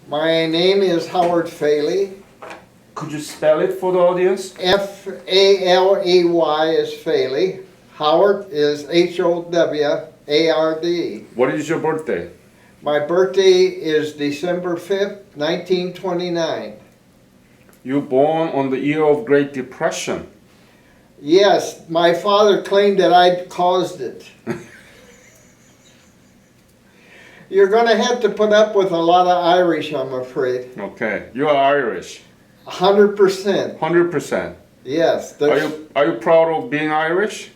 My name is Howard Faley. Could you spell it for the audience? Faley is Faley. Howard is Howard. What is your birthday? My birthday is December 5th, 1929. You born on the year of Great Depression. Yes, my father claimed that I caused it. You're going to have to put up with a lot of Irish, I'm afraid. Okay, you are Irish. 100%. 100%. Yes. Are you proud of being Irish?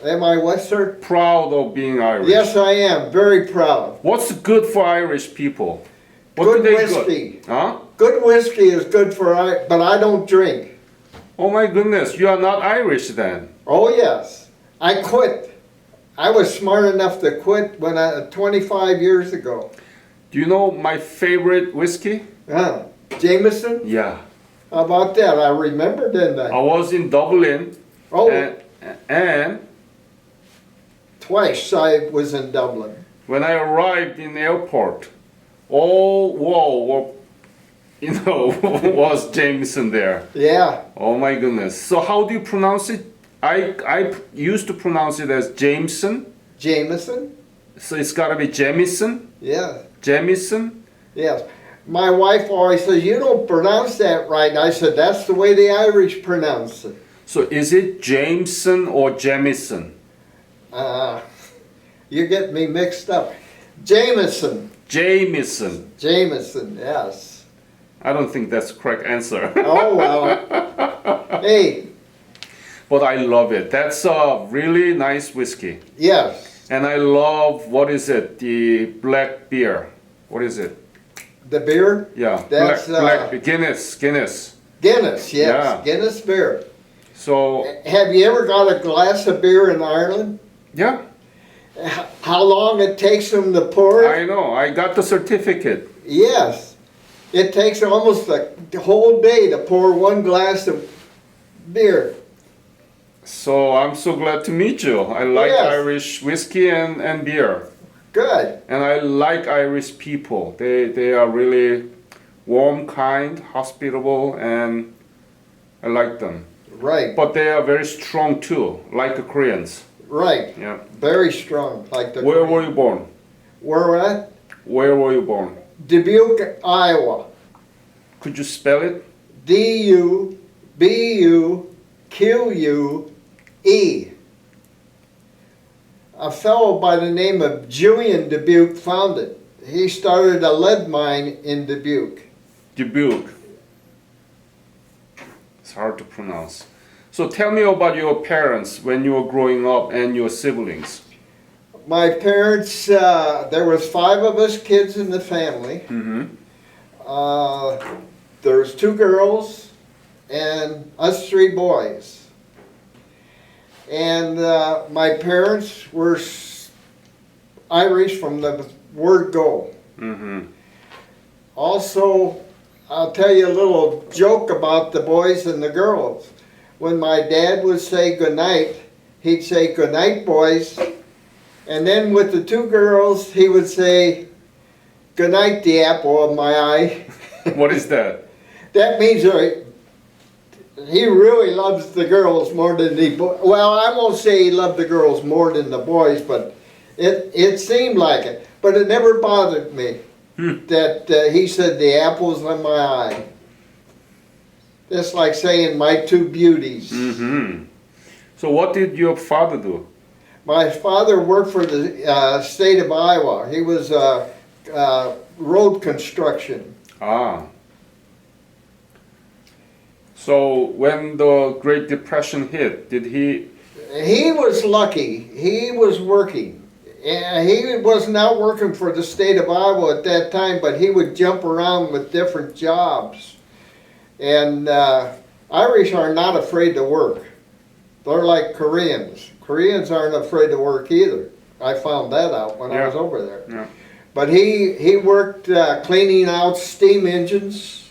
Am I what, sir? Proud of being Irish. Yes, I am. Very proud. What's good for Irish people? What Good do they whiskey. Good? Huh? Good whiskey is good for but I don't drink. Oh my goodness, you are not Irish then. Oh yes, I quit. I was smart enough to quit 25 years ago. Do you know my favorite whiskey? Jameson? Yeah. How about that? I remember, didn't I? I was in Dublin. Oh. And twice I was in Dublin. when I arrived in the airport, all wall was Jameson there. Yeah. Oh my goodness. So how do you pronounce it? I used to pronounce it as Jameson. Jameson? So it's got to be Jamison? Yeah. Jamison? Yes. My wife always says, you don't pronounce that right. And I said, that's the way the Irish pronounce it. So is it Jameson or Jamison? You're getting me mixed up. Jameson. Jamison. Jameson, yes. I don't think that's the correct answer. Oh, well. Hey. But I love it. That's a really nice whiskey. Yes. And I love, what is it? The black beer. What is it? The beer? Yeah. That's black Guinness. Guinness, yes. Yeah. Guinness beer. So. Have you ever got a glass of beer in Ireland? Yeah. How long it takes them to pour it? I know. I got the certificate. Yes. It takes almost the whole day to pour one glass of beer. So I'm so glad to meet you. I like Yes. Irish whiskey and beer. Good. And I like Irish people. They are really warm, kind, hospitable, and I like them. Right. But they are very strong too, like the Koreans. Right. Yeah. Very strong, like the Where Korean. were you born? Where at? Where were you born? Dubuque, Iowa. Could you spell it? Dubuque. A fellow by the name of Julian Dubuque found it. He started a lead mine in Dubuque. Dubuque. It's hard to pronounce. So tell me about your parents when you were growing up and your siblings. My parents, there was 5 of us kids in the family. Mm-hmm. There's 2 girls and us 3 boys. And my parents were Irish from the word go. Mm-hmm. Also, I'll tell you a little joke about the boys and the girls. When my dad would say goodnight, he'd say, "Good night, boys." And then with the 2 girls, he would say, "Good night, the apple of my eye." What is that? That means he really loves the girls more than the boys. Well, I won't say he loved the girls more than the boys, but it seemed like it. But it never bothered me that he said the apples in my eye. Just like saying my 2 beauties. Mm-hmm. So what did your father do? My father worked for the state of Iowa. He was road construction. Ah. So when the Great Depression hit, did he... He was lucky. He was working. He was not working for the state of Iowa at that time, but he would jump around with different jobs. And Irish are not afraid to work. They're like Koreans. Koreans aren't afraid to work either. I found that out when I was over there. Yeah. But he worked cleaning out steam engines.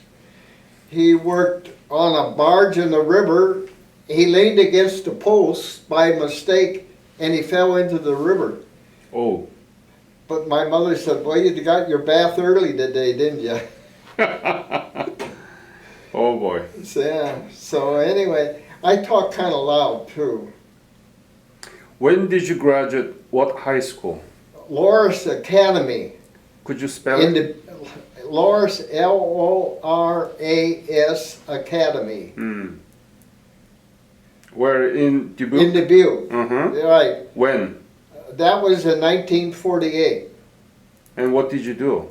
He worked on a barge in the river. He leaned against a post by mistake and he fell into the river. Oh. But my mother said, well, you got your bath early today, didn't you? Oh boy. So, yeah. So anyway, I talk kind of loud too. When did you graduate? What high school? Loris Academy. Could you spell it? Loris, Loras Academy. Mm. Where in Dubuque? In Dubuque. Uh-huh. Right. When? That was in 1948. And what did you do?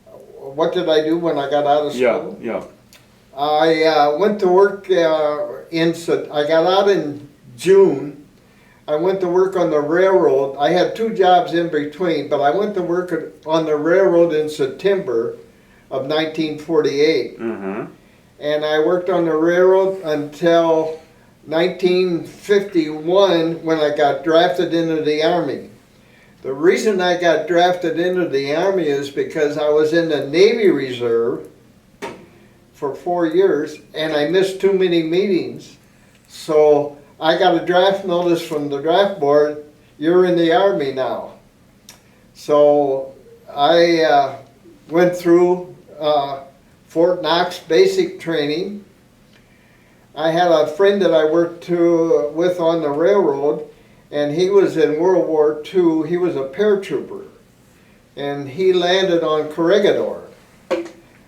What did I do when I got out of school? Yeah. I went to work I got out in June. I went to work on the railroad. I had 2 jobs in between, but I went to work on the railroad in September of 1948. Mm-hmm. And I worked on the railroad until 1951 when I got drafted into the Army. The reason I got drafted into the Army is because I was in the Navy Reserve for 4 years and I missed too many meetings. So I got a draft notice from the draft board, you're in the Army now. So I went through Fort Knox basic training. I had a friend that I worked with on the railroad, and he was in World War II. He was a paratrooper, and he landed on Corregidor.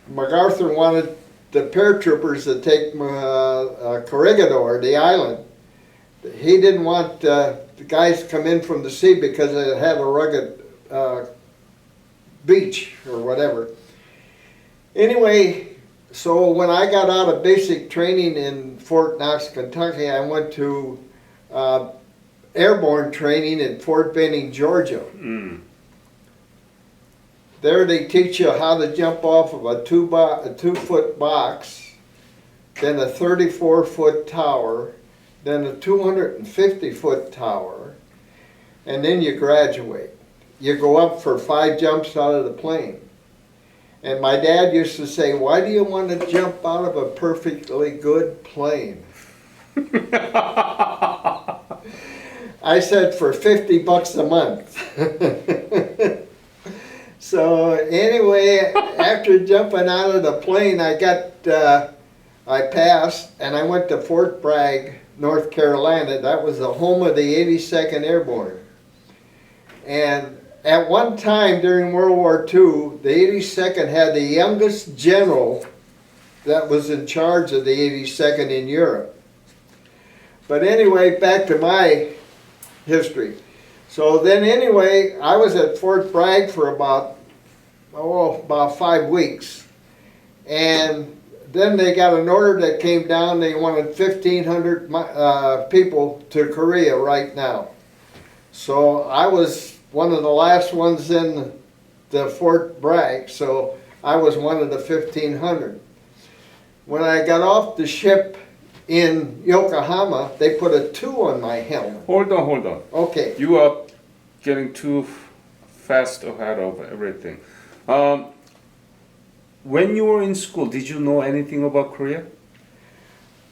MacArthur wanted the paratroopers to take Corregidor, the island. He didn't want the guys to come in from the sea because it had a rugged beach or whatever. Anyway, so when I got out of basic training in Fort Knox, Kentucky, I went to airborne training in Fort Benning, Georgia. Mm. There they teach you how to jump off of a 2-foot box, then a 34-foot tower, then a 250-foot tower, and then you graduate. You go up for 5 jumps out of the plane. And my dad used to say, why do you want to jump out of a perfectly good plane? I said, for $50 a month. So anyway, after jumping out of the plane, I passed, and I went to Fort Bragg, North Carolina. That was the home of the 82nd Airborne. And at one time during World War II, the 82nd had the youngest general that was in charge of the 82nd in Europe. But anyway, back to my history. So then anyway, I was at Fort Bragg for about 5 weeks. And then they got an order that came down, they wanted 1,500 people to Korea right now. So I was one of the last ones in the Fort Bragg, so I was one of the 1,500. When I got off the ship in Yokohama, they put a 2 on my helmet. Hold on. Okay. You are getting too fast ahead of everything. When you were in school, did you know anything about Korea?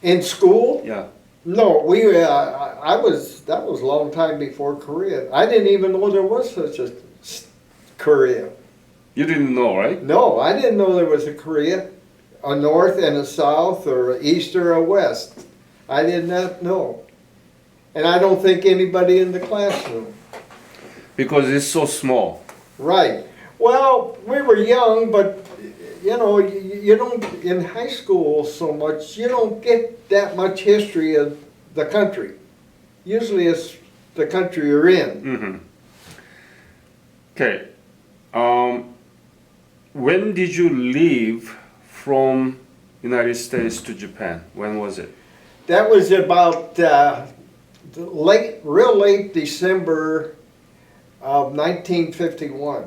In school? Yeah. No, that was a long time before Korea. I didn't even know there was such a Korea. You didn't know, right? No, I didn't know there was a Korea, a north and a south, or an east or a west. I did not know. And I don't think anybody in the class knew. Because it's so small. Right. Well, we were young, but you know, you don't, in high school so much, you don't get that much history of the country. Usually it's the country you're in. Mm-hmm. Okay. When did you leave from United States to Japan? When was it? That was about real late December of 1951.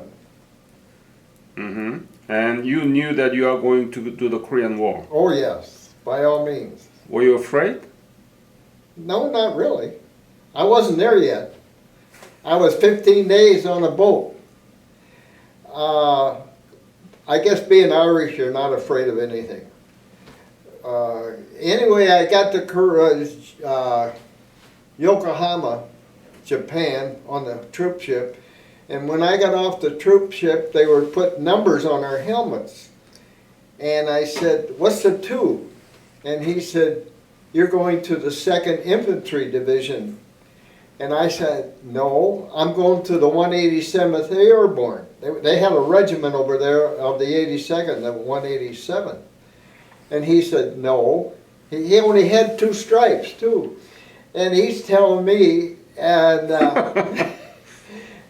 Mm-hmm. And you knew that you are going to do the Korean War. Oh yes, by all means. Were you afraid? No, not really. I wasn't there yet. I was 15 days on a boat. I guess being Irish, you're not afraid of anything. Anyway, I got to Yokohama, Japan, on the troop ship. And when I got off the troop ship, they were putting numbers on our helmets. And I said, what's the 2? And he said, you're going to the 2nd Infantry Division. And I said, no, I'm going to the 187th Airborne. They had a regiment over there of the 82nd, the 187. And he said, no. He only had 2 stripes, too. And he's telling me, and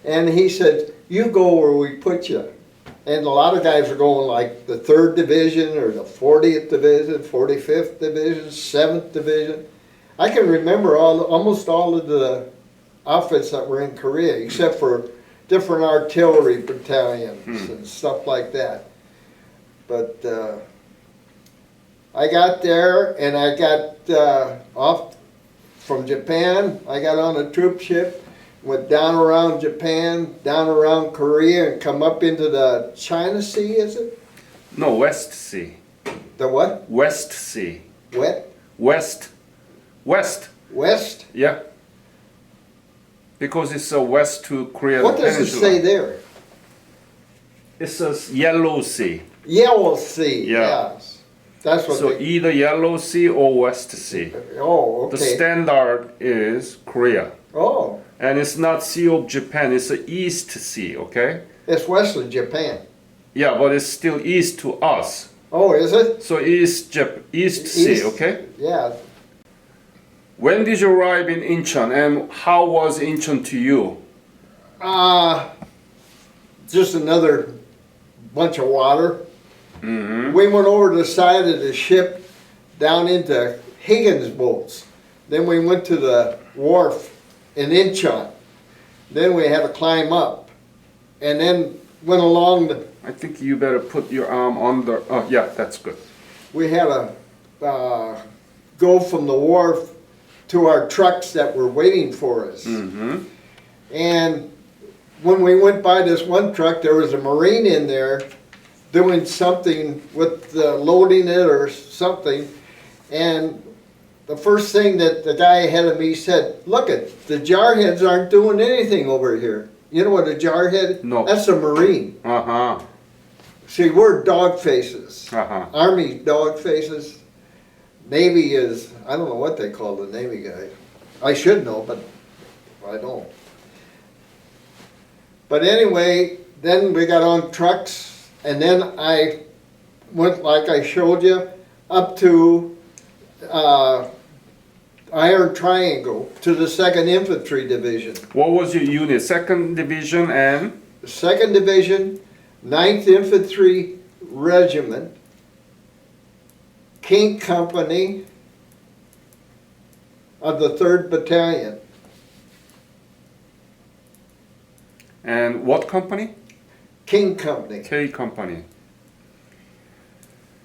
and he said, you go where we put you. And a lot of guys are going like the 3rd Division or the 40th Division, 45th Division, 7th Division. I can remember almost all of the outfits that were in Korea, except for different artillery battalions and stuff like that. But I got there and I got off from Japan. I got on a troop ship, went down around Japan, down around Korea, and come up into the China Sea, is it? No, West Sea. The what? West Sea. Wet? West. West? Yeah. Because it's west to Korea What does it Peninsula. say there? It says Yellow Sea. Yellow Sea, Yeah. yes. That's what So they, either Yellow Sea or West Sea. oh, The okay. standard is Korea. Oh, And it's not Sea of Japan, it's the East Sea, okay? it's west of Japan. Yeah, but it's still east to us. Oh, is it? So East Sea, East. okay? Yeah. When did you arrive in Incheon and how was Incheon to you? Just another bunch of water. Mm-hmm. We went over the side of the ship down into Higgins boats. Then we went to the wharf in Incheon. Then we had to climb up. And then went along the, I think you better put your arm under. Oh, yeah, that's good. we had to go from the wharf to our trucks that were waiting for us. Mm-hmm. And when we went by this one truck, there was a Marine in there doing something with loading it or something. And the first thing that the guy ahead of me said, look it, the jarheads aren't doing anything over here. You know what a jarhead? No. That's a Marine. Uh-huh. See, we're dog faces. Uh-huh. Army dog faces. Navy is, I don't know what they call the Navy guy. I should know, but I don't. But anyway, then we got on trucks, and then I went, like I showed you, up to Iron Triangle, to the 2nd Infantry Division. What was your unit? 2nd Division and? 2nd Division, 9th Infantry Regiment, King Company of the 3rd Battalion. And what company? King Company. K Company.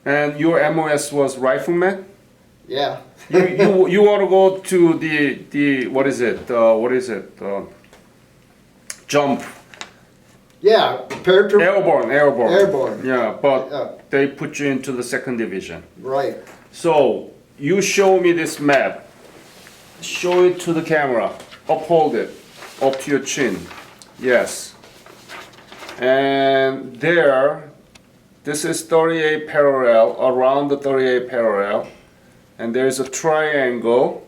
And your MOS was rifleman? Yeah. You want to go to the what is it? Jump. Yeah, paratroop. Airborne. Airborne. Yeah, but Yeah, they put you into the 2nd Division. right. So you show me this map. Show it to the camera. Uphold it up to your chin. Yes. And there, this is 38 parallel, around the 38 parallel. And there's a triangle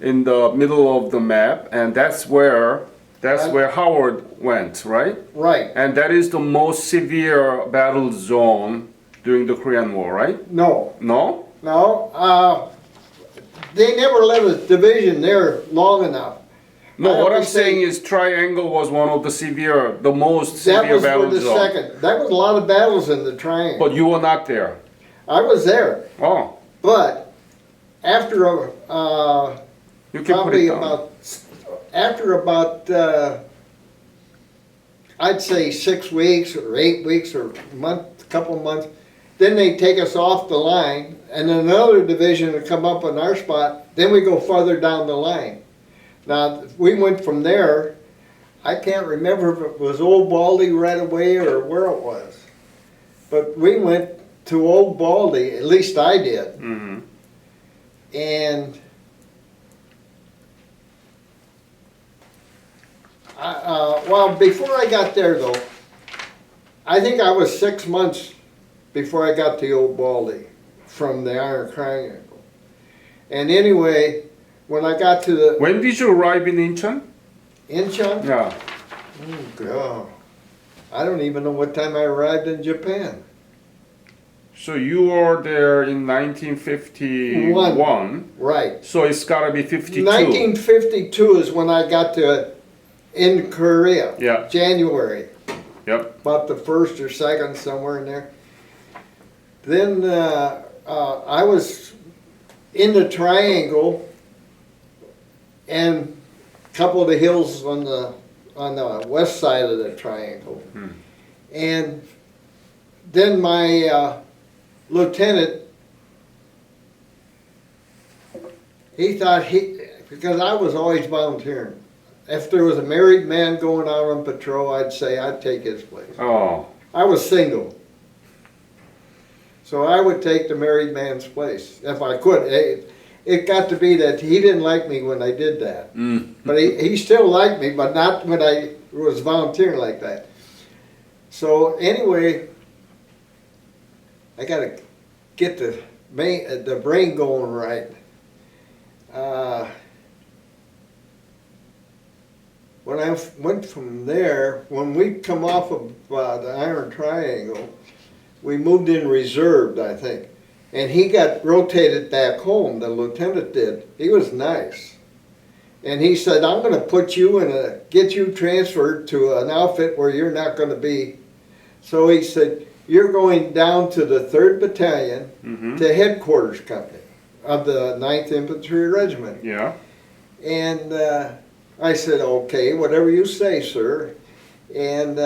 in the middle of the map, and that's where Howard went, right? Right. And that is the most severe battle zone during the Korean War, right? No, No? no. They never let a division there long enough. No, I what I'm always say- saying is triangle was one of the most That severe was for battle the zone. 2nd. That was a lot of battles in the triangle. But you were not there. I was there, Oh, but after you can put probably it down. about I'd say 6 weeks or 8 weeks or couple months, then they take us off the line, and then another division would come up on our spot. Then we go farther down the line. Now we went from there. I can't remember if it was Old Baldy right away or where it was, but we went to Old Baldy. At least I did. Mm-hmm. And well, before I got there though, I think I was 6 months before I got to Old Baldy from the Iron Triangle. And anyway, when I got to the When did you arrive in Incheon? Incheon, Yeah. oh God, I don't even know what time I arrived in Japan. So you were there in 1951. Right. So it's gotta be 52. 1952 is when I got to in Korea. Yeah. January. Yep. About the 1st or 2nd, somewhere in there. Then I was in the triangle and a couple of the hills on the west side of the triangle. And then my lieutenant, he thought because I was always volunteering. If there was a married man going out on patrol, I'd say I'd take his place. Oh. I was single. So I would take the married man's place if I could. It got to be that he didn't like me when I did that. But he still liked me, but not when I was volunteering like that. So anyway, I got to get the brain going right. When I went from there, when we come off of the Iron Triangle, we moved in reserved, I think. And he got rotated back home, the lieutenant did. He was nice. And he said, I'm going to put you get you transferred to an outfit where you're not going to be. So he said, you're going down to the 3rd Battalion to headquarters company of the 9th Infantry Regiment. Yeah. And I said, okay, whatever you say, sir. And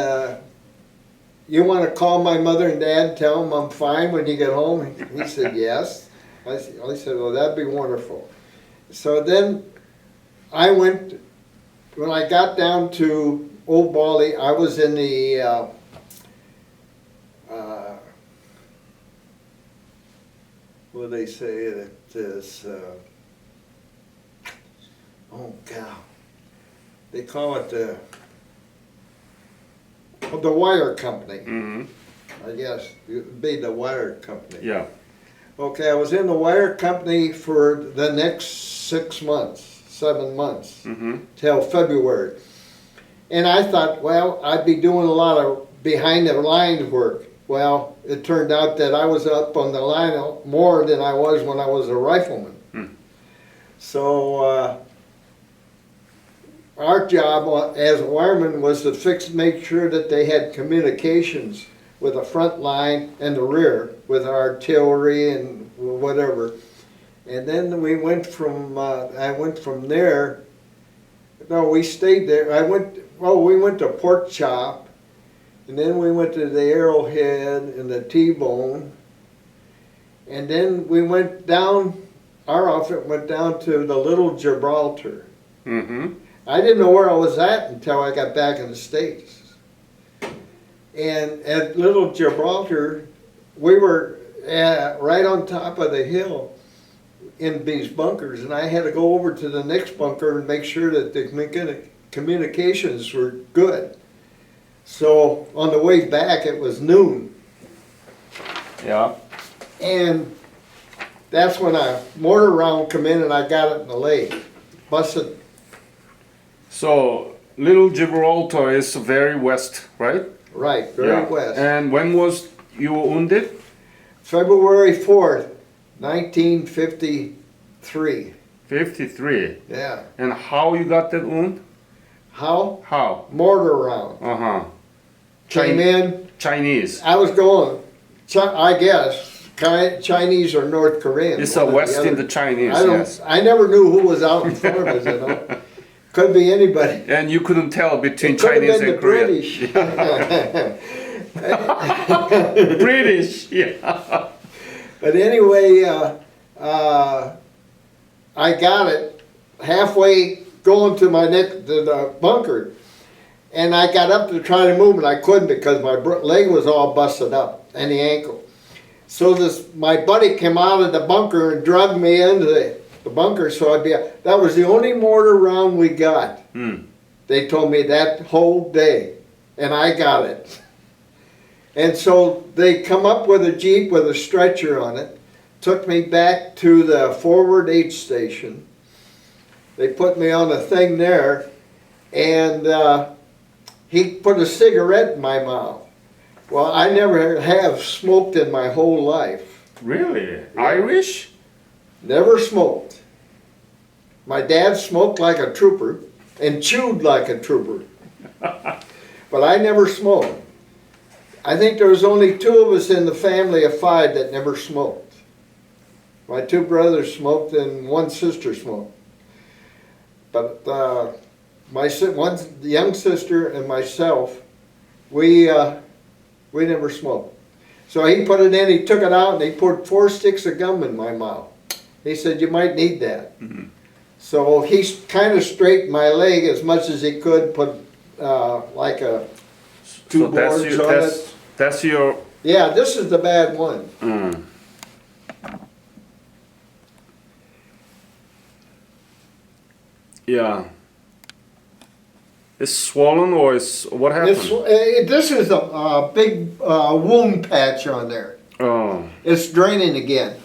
you want to call my mother and dad and tell them I'm fine when you get home? He said, yes. I said, well, that'd be wonderful. So then I went, when I got down to Old Baldy, I was in the, what do they say it is, oh God. They call it the wire company. I guess it would be the wire company. Yeah. Okay, I was in the wire company for the next 7 months, till February. And I thought, well, I'd be doing a lot of behind the line work. Well, it turned out that I was up on the line more than I was when I was a rifleman. So our job as a wireman was to make sure that they had communications with the front line and the rear with artillery and whatever. And then we went from, I went from there, no, we stayed there. We went to Pork Chop, and then we went to the Arrowhead and the T-Bone. And then we went down, our outfit went down to the Little Gibraltar. I didn't know where I was at until I got back in the States. And at Little Gibraltar, we were right on top of the hill in these bunkers, and I had to go over to the next bunker and make sure that the communications were good. So on the way back, it was noon. Yeah. And that's when a mortar round come in and I got it in the leg. Busted. So Little Gibraltar is very west, right? Right, very west. And when was you wounded? February 4th, 1953. 53. Yeah. And how you got that wound? How? How? Mortar round. Came in. Chinese. I was going, I guess, Chinese or North Korean. It's a West in the Chinese, yes. I never knew who was out in front of us, you know. Could be anybody. And you couldn't tell between It could have Chinese been and the Korean. British. British, yeah. But anyway, I got it halfway going to the bunker, and I got up to try to move, and I couldn't because my leg was all busted up and the ankle. So my buddy came out of the bunker and dragged me into the bunker, so that was the only mortar round we got. They told me that whole day, and I got it. And so they come up with a Jeep with a stretcher on it, took me back to the forward aid station. They put me on a thing there, and he put a cigarette in my mouth. Well, I never have smoked in my whole life. Really? Irish? Never smoked. My dad smoked like a trooper and chewed like a trooper. But I never smoked. I think there was only 2 of us in the family of 5 that never smoked. My 2 brothers smoked and 1 sister smoked. But one young sister and myself, we never smoked. So he put it in, he took it out, and he put 4 sticks of gum in my mouth. He said, you might need that. Mm-hmm. So he kind of straightened my leg as much as he could, put like a 2 boards on it. That's your... Yeah, this is the bad one. Mm. Yeah. It's swollen or is what happened? This is a big wound patch on there. Oh. It's draining again.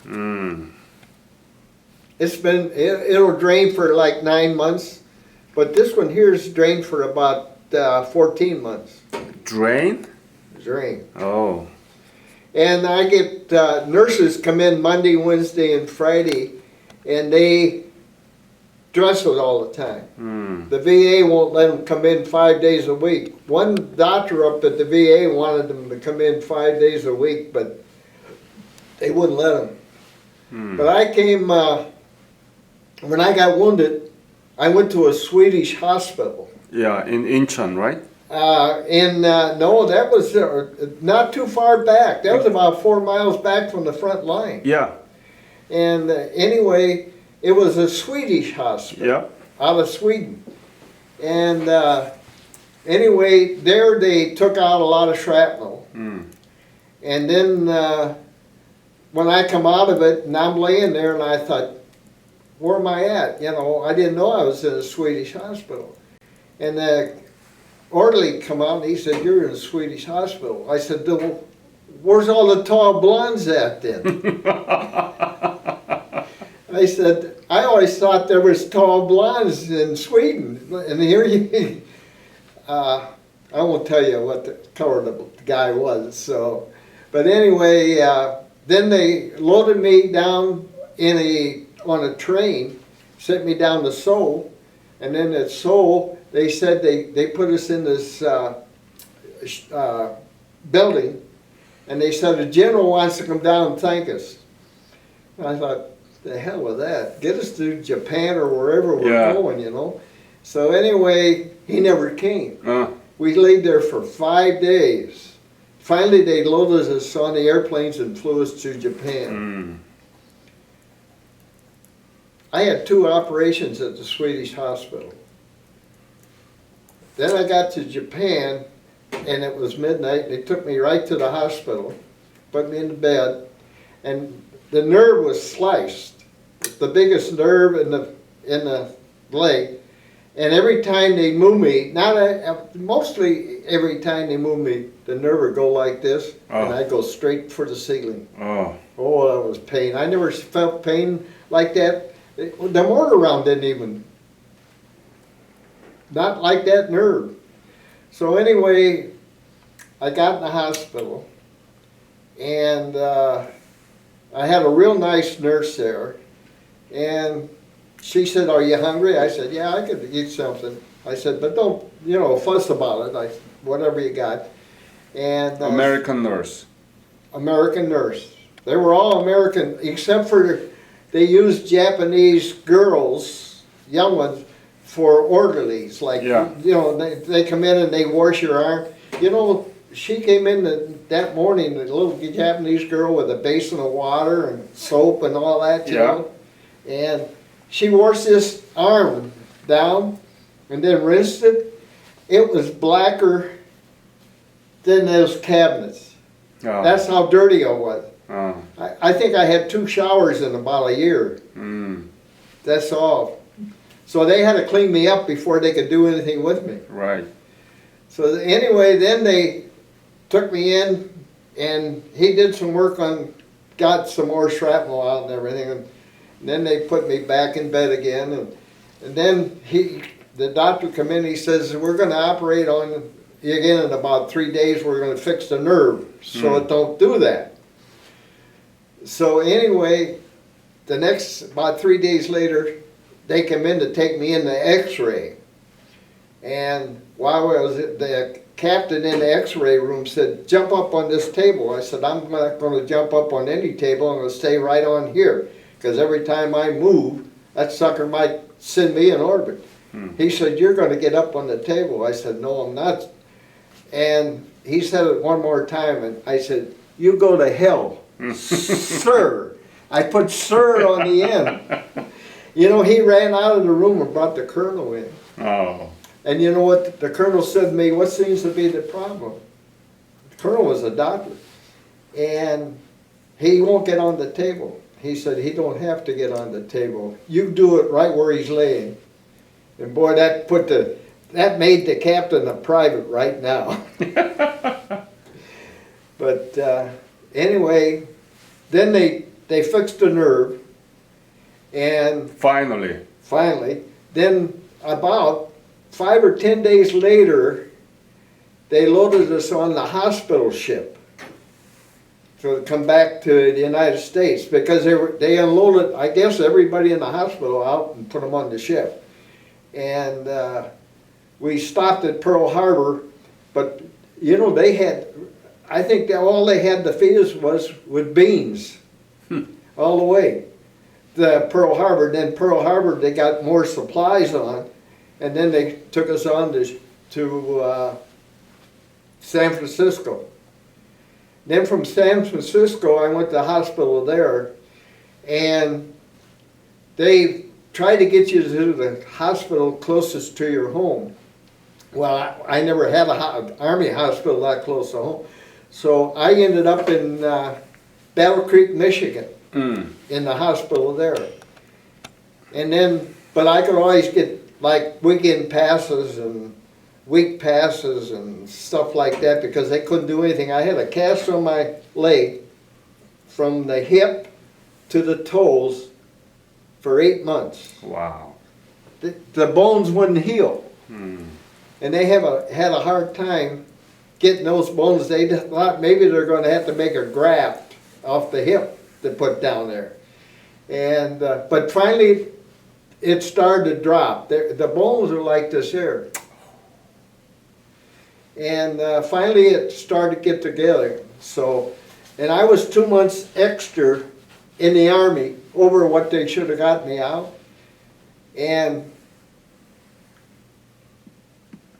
Mm. It'll drain for like 9 months, but this one here is drained for about 14 months. Drain? Drain. Oh. And I get nurses come in Monday, Wednesday, and Friday, and they dress it all the time. Mm. The VA won't let them come in 5 days a week. One doctor up at the VA wanted them to come in 5 days a week, but they wouldn't let them. Mm. But I came, when I got wounded, I went to a Swedish hospital. Yeah, in Incheon, right? No, that was not too far back. That was about 4 miles back from the front line. Yeah. And anyway, it was a Swedish hospital. Yeah. Out of Sweden. And anyway, there they took out a lot of shrapnel. Mm. And then when I come out of it, and I'm laying there, and I thought, where am I at? You know, I didn't know I was in a Swedish hospital. And the orderly come out, and he said, you're in a Swedish hospital. I said, well, where's all the tall blondes at then? I said, I always thought there was tall blondes in Sweden, and here you, I won't tell you what the color the guy was, so, but anyway, then they loaded me down on a train, sent me down to Seoul, and then at Seoul, they said they put us in this building, and they said, the general wants to come down and thank us. And I thought, the hell with that. Get us to Japan or wherever we're going, you know. So anyway, he never came. We laid there for 5 days. Finally, they loaded us on the airplanes and flew us to Japan. I had 2 operations at the Swedish hospital. Then I got to Japan, and it was midnight. They took me right to the hospital, put me in the bed, and the nerve was sliced, the biggest nerve in the leg. And every time they move me, mostly every time they move me, the nerve would go like this, and I'd go straight for the ceiling. Oh, that was pain. I never felt pain like that. The mortar round didn't even, not like that nerve. So anyway, I got in the hospital, and I had a real nice nurse there, and she said, are you hungry? I said, yeah, I could eat something. I said, but don't, fuss about it. Whatever you got. And American nurse. American nurse. They were all American, except for they used Japanese girls, young ones, for orderlies. Like, they come in and they wash your arm. She came in that morning, a little Japanese girl with a basin of water and soap and all that, you know. And she washed this arm down and then rinsed it. It was blacker than those cabinets. Oh. That's how dirty I was. Oh. I think I had 2 showers in about a year. Mm. That's all. So they had to clean me up before they could do anything with me. Right. So anyway, then they took me in, and he did some work on, got some more shrapnel out and everything, and then they put me back in bed again, and then the doctor come in, he says, we're gonna operate on you again in about 3 days, we're gonna fix the nerve, so it don't do that. So anyway, the next, about 3 days later, they come in to take me in the x-ray. And while I was at the captain in the x-ray room said, jump up on this table. I said, I'm not gonna jump up on any table, I'm gonna stay right on here. Because every time I move, that sucker might send me in orbit. He said, you're gonna get up on the table. I said, no, I'm not. And he said it one more time, and I said, you go to hell, sir. I put sir on the end. You know, he ran out of the room and brought the colonel in. Oh. And you know what the colonel said to me, what seems to be the problem? The colonel was a doctor. And he won't get on the table. He said, he don't have to get on the table. You do it right where he's laying. And boy, that made the captain a private right now. But anyway, then they fixed the nerve, and Finally. then about 5 or 10 days later, they loaded us on the hospital ship to come back to the United States, because they unloaded, I guess, everybody in the hospital out and put them on the ship. And we stopped at Pearl Harbor, but you know, they had, I think that all they had to feed us was with beans all the way to Pearl Harbor. Then Pearl Harbor, they got more supplies on, and then they took us on to San Francisco. Then from San Francisco, I went to the hospital there, and they tried to get you to the hospital closest to your home. Well, I never had an Army hospital that close to home. So I ended up in Battle Creek, Michigan, in the hospital there. And then, but I could always get like weekend passes and week passes and stuff like that, because they couldn't do anything. I had a cast on my leg from the hip to the toes for 8 months. Wow. The bones wouldn't heal. And they had a hard time getting those bones. They thought maybe they're going to have to make a graft off the hip to put down there. And but finally, it started to drop. The bones are like this here. And finally, it started to get together. So, and I was 2 months extra in the Army over what they should have got me out. And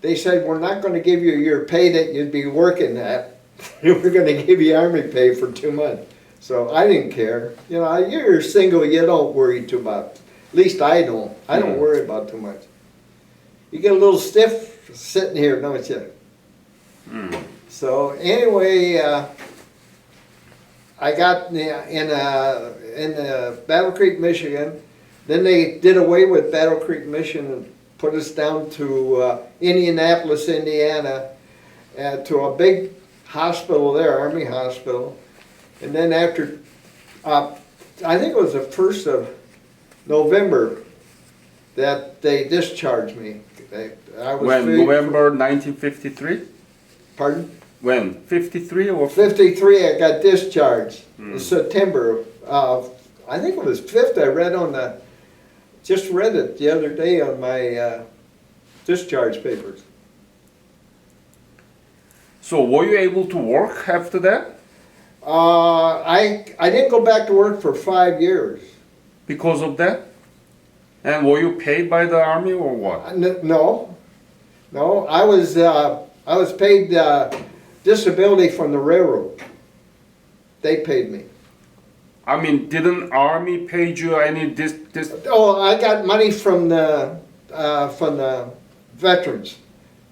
they said, we're not going to give you your pay that you'd be working at. We're going to give you Army pay for 2 months. So I didn't care. You know, you're single, you don't worry too much. At least I don't. I don't worry about too much. You get a little stiff sitting here, don't you? So anyway, I got in Battle Creek, Michigan. Then they did away with Battle Creek, Michigan, and put us down to Indianapolis, Indiana, to a big hospital there, Army hospital. And then after, I think it was the 1st of November that they discharged me. When? November 1953? Pardon? When? 53 or? 53, I got discharged. In September. I think it was 5th. I read on just read it the other day on my discharge papers. So were you able to work after that? I didn't go back to work for 5 years. Because of that? And were you paid by the Army or what? No, I was paid disability from the railroad. They paid me. I mean, didn't Army pay you any Oh, I got money from the veterans,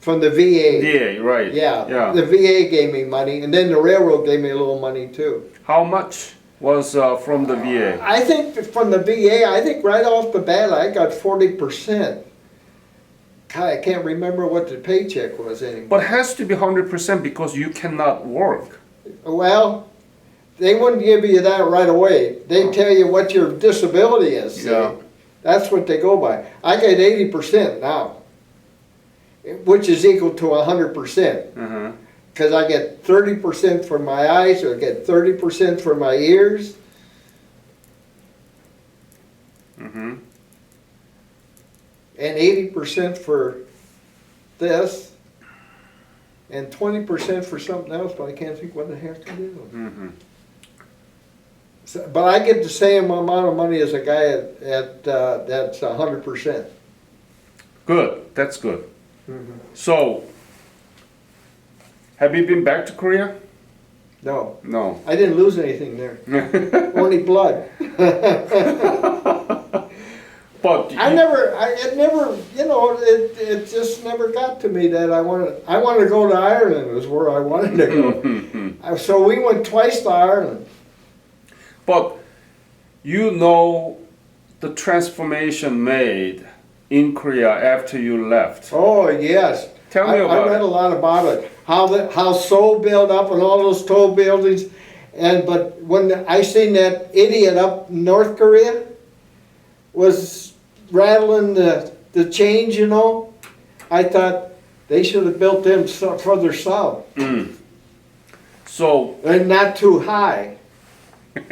from the VA. VA, right? Yeah, the VA gave me money, and then the railroad gave me a little money too. How much was from the VA? I think from the VA, I think right off the bat I got 40%. God, I can't remember what the paycheck was anymore. But it has to be 100% because you cannot work. Well, they wouldn't give you that right away. They tell you what your disability is. See? Yeah. That's what they go by. I get 80% now, which is equal to 100%. Uh-huh. Because I get 30% for my eyes, or I get 30% for my ears. Mm-hmm. And 80% for this, and 20% for something else, but I can't think what the heck it is. Mm-hmm. So, but I get the same amount of money as a guy that's 100%. Good. That's good. So, have you been back to Korea? No, No. I didn't lose anything there. Only blood. But It never, it just never got to me that I wanted to go to Ireland is where I wanted to go. So we went twice to Ireland. But you know the transformation made in Korea after you left. Oh yes. Tell me about I read it. a lot about it. How Seoul built up and all those tall buildings, but when I seen that idiot up in North Korea was rattling the change, I thought they should have built them further south So, and not too high.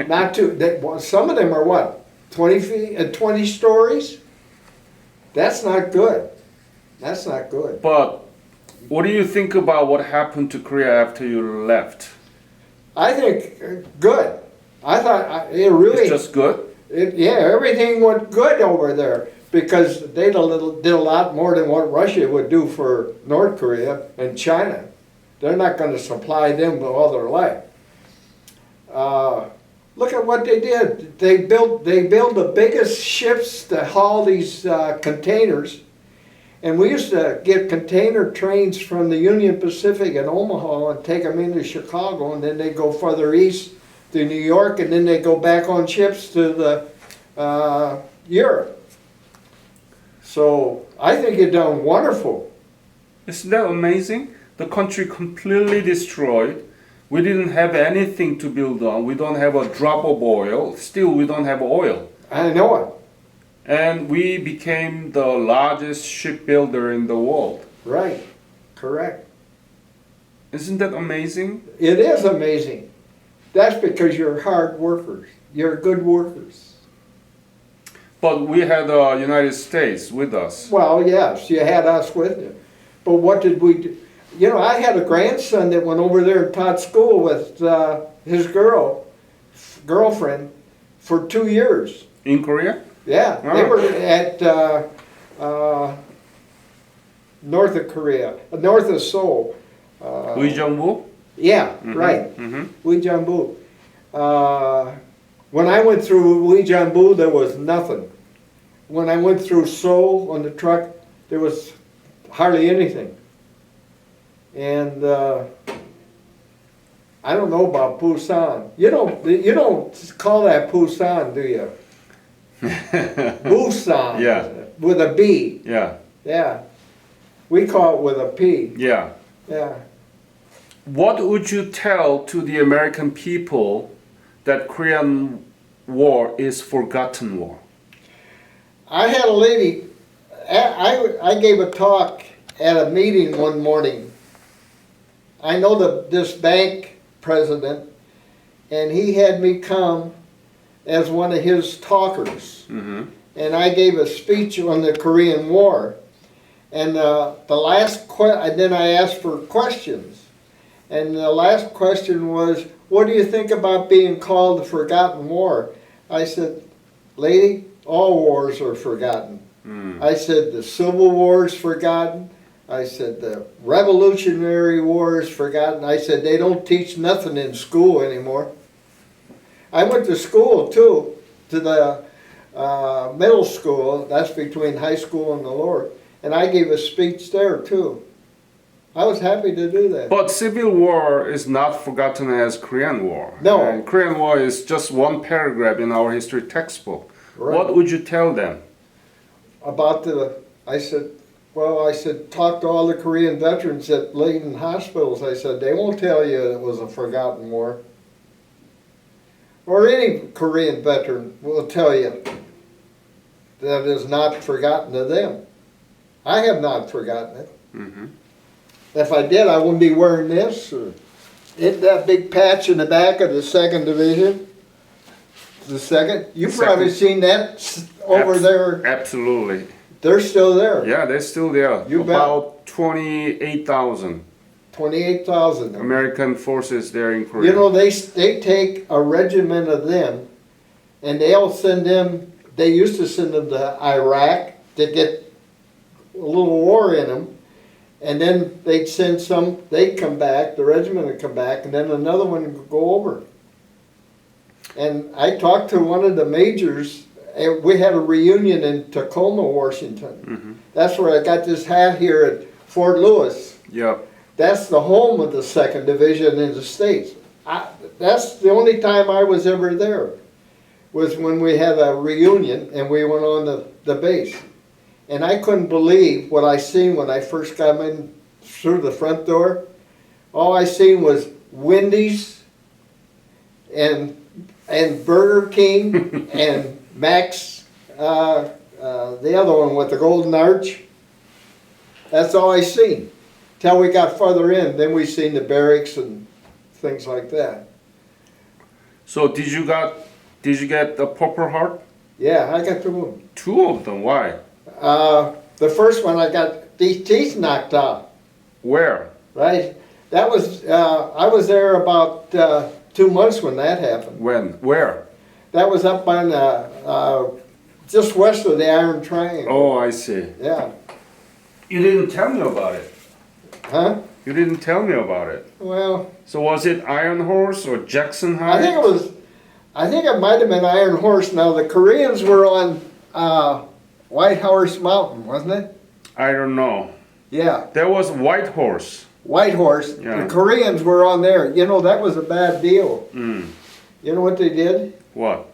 Not too. Some of them are what, 20 feet and 20 stories. That's not good. That's not good. but what do you think about what happened to Korea after you left? I think good. I thought it really. It's just good? Yeah, everything went good over there because they did a lot more than what Russia would do for North Korea and China. They're not going to supply them with all their life. Look at what they did. They built the biggest ships to haul these containers. And we used to get container trains from the Union Pacific in Omaha and take them into Chicago, and then they go further east to New York, and then they go back on ships to the Europe. So I think you've done wonderful. Isn't that amazing? The country completely destroyed. We didn't have anything to build on. We don't have a drop of oil. Still, we don't have oil. I know it. And we became the largest shipbuilder in the world. Right. Correct. Isn't that amazing? It is amazing. That's because you're hard workers. You're good workers. But we had the United States with us. Well, yes, you had us with you. But what did we do? I had a grandson that went over there and taught school with his girlfriend for 2 years. In Korea? Yeah, they Oh. were at north of Korea, north of Seoul. Uijeongbu? Yeah, right. Mm-hmm. Uijeongbu. When I went through Uijeongbu, there was nothing. When I went through Seoul on the truck, there was hardly anything. And I don't know about Busan. You don't call that Busan, do you? Busan. Yeah. With a B. Yeah. Yeah. We call it with a P. Yeah. Yeah. What would you tell to the American people that Korean War is forgotten war? I had a lady, I gave a talk at a meeting one morning. I know this bank president, and he had me come as one of his talkers. Mm-hmm. And I gave a speech on the Korean War. And and then I asked for questions. And the last question was, what do you think about being called the Forgotten War? I said, lady, all wars are forgotten. I said, the Civil War is forgotten. I said, the Revolutionary War is forgotten. I said, they don't teach nothing in school anymore. I went to school too, to the middle school. That's between high school and the lower. And I gave a speech there too. I was happy to do that. But Civil War is not forgotten as Korean War. No. And Korean War is just one paragraph in our history textbook. Right. What would you tell them? I said, Well, I said, talk to all the Korean veterans that laid in hospitals. I said, they won't tell you it was a forgotten war. Or any Korean veteran will tell you that it is not forgotten to them. I have not forgotten it. Mm-hmm. If I did, I wouldn't be wearing this. Or isn't that big patch in the back of the 2nd Division? The 2nd? You've probably seen that over there. Absolutely. They're still there. Yeah, they're still there. You bet. About 28,000 28,000. American forces there in Korea. You know, they take a regiment of them, and they'll send them. They used to send them to Iraq to get a little war in them, and then they'd send some. They'd come back. The regiment would come back, and then another one would go over. And I talked to one of the majors. And we had a reunion in Tacoma, Washington. Mm-hmm. That's where I got this hat here at Fort Lewis. Yep. That's the home of the 2nd Division in the States. That's the only time I was ever there, was when we had a reunion and we went on the base. And I couldn't believe what I seen when I first got in through the front door. All I seen was Wendy's and Burger King and Max, the other one with the golden arch. That's all I seen. Till we got further in, then we seen the barracks and things like that. So did you get the Purple Heart? Yeah, I got 2 of them. 2 of them. Why? The first one I got these teeth knocked out. Where? Right? That was I was there about 2 months when that happened. When? Where? That was up on just west of the Iron Triangle. Oh, I see. Yeah. You didn't tell me about it. Huh? You didn't tell me about it. Well, So was it Iron Horse or Jackson High? I think it might have been Iron Horse. Now the Koreans were on White Horse Mountain, wasn't it? I don't know. Yeah, There was White Horse. White Horse. Yeah. The Koreans were on there. You know, that was a bad deal. Mm. You know what they did? What?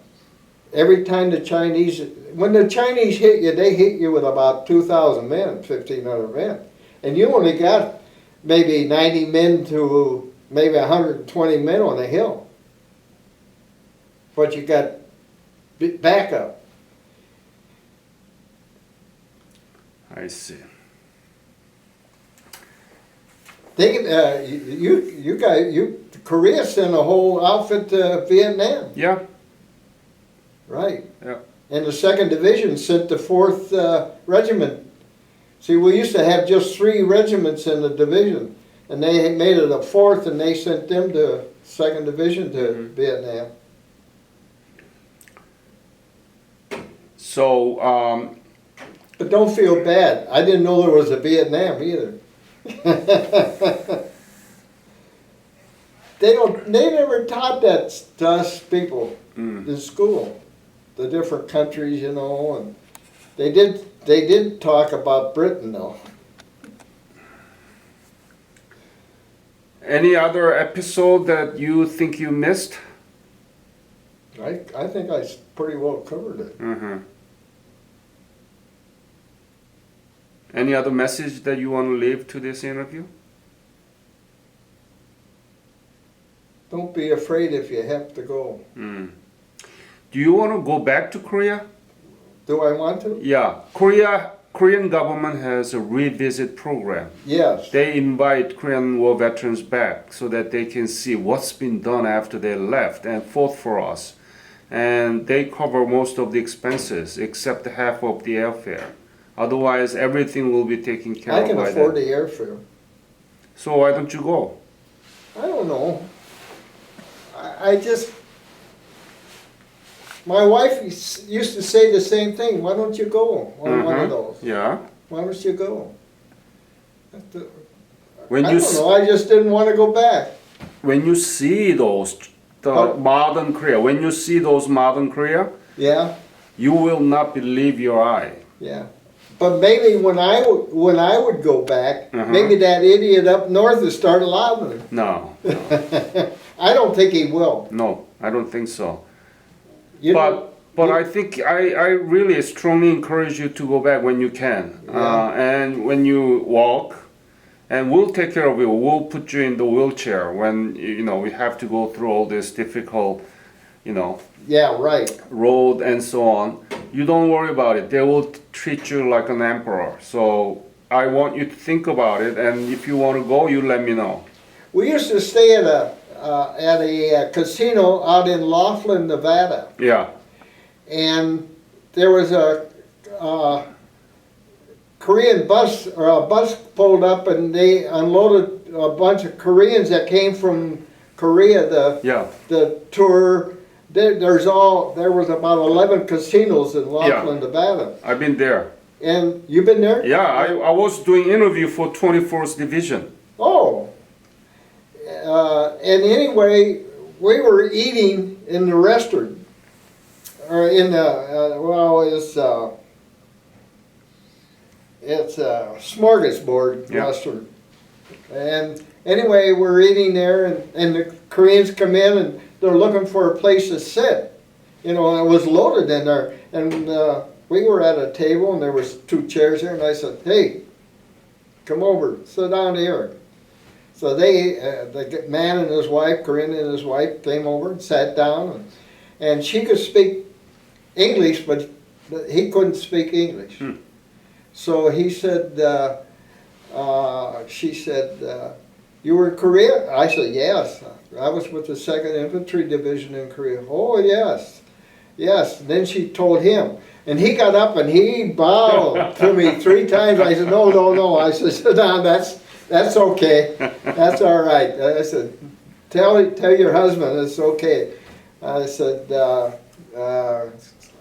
Every time when the Chinese hit you, they hit you with about 2,000 men, 1,500 men. And you only got maybe 90 men to maybe 120 men on the hill. But you got backup. I see. Korea sent a whole outfit to Vietnam. Yeah. Right. Yeah. And the 2nd Division sent the 4th Regiment. See, we used to have just 3 regiments in the division, and they made it a 4th, and they sent them to 2nd Division to Vietnam. So, But don't feel bad. I didn't know there was a Vietnam either. They never taught that to us people in school. The different countries, you know, and they did talk about Britain though. any other episode that you think you missed? I think I pretty well covered it. Mm-hmm. Any other message that you want to leave to this interview? Don't be afraid if you have to go. Mm. Do you want to go back to Korea? Do I want to? Yeah, Korean government has a revisit program. Yes. They invite Korean War veterans back so that they can see what's been done after they left and fought for us. And they cover most of the expenses except half of the airfare. Otherwise, everything will be taken care I of can by afford them. the airfare. So why don't you go? I don't know. I just... My wife used to say the same thing. Why don't you go on one of those? Yeah. Why don't you go? When I you don't know. I just didn't want to go back. when you see modern Korea, when you see those modern Korea, Yeah, you will not believe your eye. yeah. But maybe when I would go back, Uh-huh. maybe that idiot up north would start allowing it. No, I don't think he will. no, I don't think so. You But know, But I think I really strongly encourage you to go back when you can. Yeah. And when you walk, and we'll take care of you. We'll put you in the wheelchair when we have to go through all this difficult, Yeah, right. road and so on. You don't worry about it. They will treat you like an emperor. So I want you to think about it, and if you want to go, you let me know. We used to stay at a casino out in Laughlin, Nevada, Yeah. and there was a Korean bus, or a bus pulled up, and they unloaded a bunch of Koreans that came from Korea. Yeah. The tour. There was about 11 casinos in Laughlin, Nevada. I've been there. And you've been there? Yeah, I was doing interview for 24th Division. Oh. And anyway, we were eating in the restaurant, or in the, it's a smorgasbord restaurant. And anyway, we're eating there, and the Koreans come in, and they're looking for a place to sit. It was loaded in there. And we were at a table, and there was 2 chairs there, and I said, hey, come over, sit down here. So the man and his wife, Corinne and his wife, came over and sat down, and she could speak English, but he couldn't speak English. So he said, she said, you were in Korea? I said, yes. I was with the 2nd Infantry Division in Korea. Oh, yes. Yes. And then she told him. And he got up and he bowed to me 3 times. I said, no, no, no. I said, sit down. That's okay. That's all right. I said, tell your husband it's okay. I said,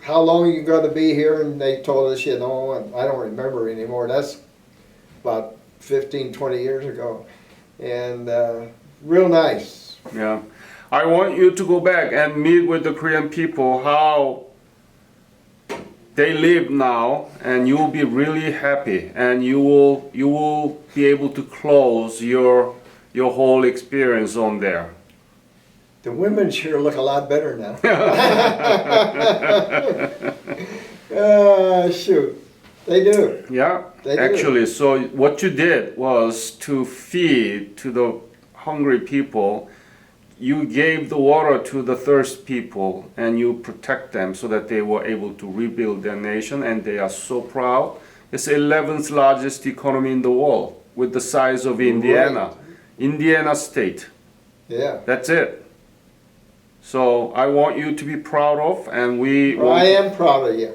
how long are you going to be here? And they told us, and I don't remember anymore. That's about 15, 20 years ago. And real nice. Yeah. I want you to go back and meet with the Korean people, how they live now, and you will be really happy, and you will be able to close your whole experience on there. The women sure look a lot better now. Shoot, they do. Yeah, They do. actually, so what you did was to feed to the hungry people. You gave the water to the thirst people, and you protect them so that they were able to rebuild their nation, and they are so proud. It's the 11th largest economy in the world, with the size of Indiana. Right. Indiana state. Yeah. That's it. So I want you to be proud of, and I am proud of you.